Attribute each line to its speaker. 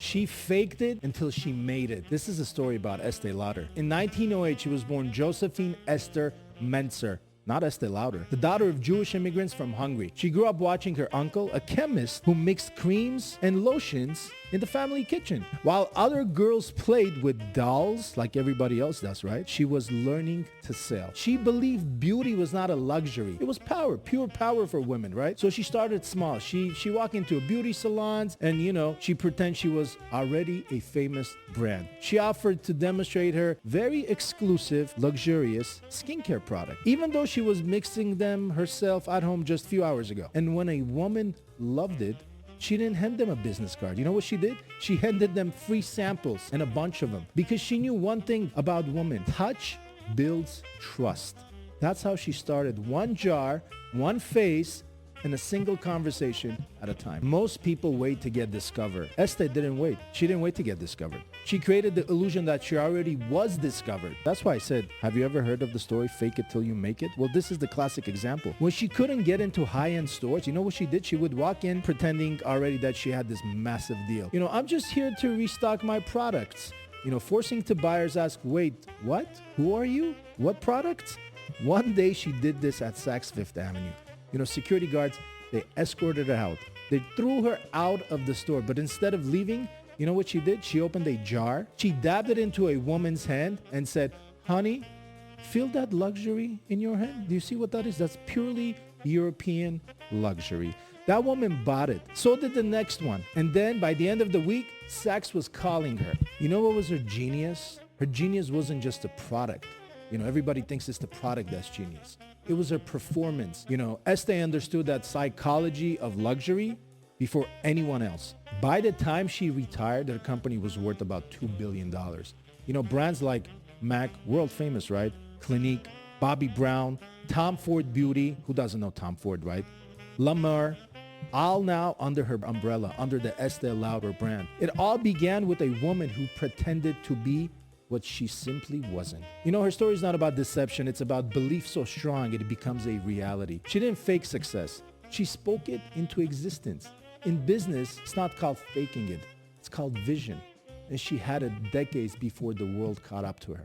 Speaker 1: She faked it until she made it. This is a story about Estée Lauder. In 1908, she was born Josephine Esther Mentzer, not Estée Lauder, the daughter of Jewish immigrants from Hungary. She grew up watching her uncle, a chemist who mixed creams and lotions in the family kitchen. While other girls played with dolls, like everybody else does, right? She was learning to sell. She believed beauty was not a luxury. It was power, pure power for women, right? So she started small. She walked into a beauty salons and, she pretended she was already a famous brand. She offered to demonstrate her very exclusive, luxurious skincare product, even though she was mixing them herself at home just a few hours ago. And when a woman loved it, she didn't hand them a business card. You know what she did? She handed them free samples and a bunch of them because she knew one thing about women. Touch builds trust. That's how she started. One jar, one face, and a single conversation at a time. Most people wait to get discovered. Estée didn't wait. She didn't wait to get discovered. She created the illusion that she already was discovered. That's why I said, have you ever heard of the story, fake it till you make it? Well, this is the classic example. When she couldn't get into high-end stores, you know what she did? She would walk in pretending already that she had this massive deal. I'm just here to restock my products. Forcing to buyers ask, wait, what? Who are you? What products? One day she did this at Saks Fifth Avenue. Security guards, they escorted her out. They threw her out of the store. But instead of leaving, you know what she did? She opened a jar. She dabbed it into a woman's hand and said, honey, feel that luxury in your hand? Do you see what that is? That's purely European luxury. That woman bought it. So did the next one. And then by the end of the week, Saks was calling her. You know what was her genius? Her genius wasn't just a product. Everybody thinks it's the product that's genius. It was her performance. Estée understood that psychology of luxury before anyone else. By the time she retired, her company was worth about $2 billion. Brands like MAC, world famous, right? Clinique, Bobbi Brown, Tom Ford Beauty, who doesn't know Tom Ford, right? La Mer, all now under her umbrella, under the Estée Lauder brand. It all began with a woman who pretended to be what she simply wasn't. Her story is not about deception. It's about belief so strong it becomes a reality. She didn't fake success. She spoke it into existence. In business, it's not called faking it. It's called vision. And she had it decades before the world caught up to her.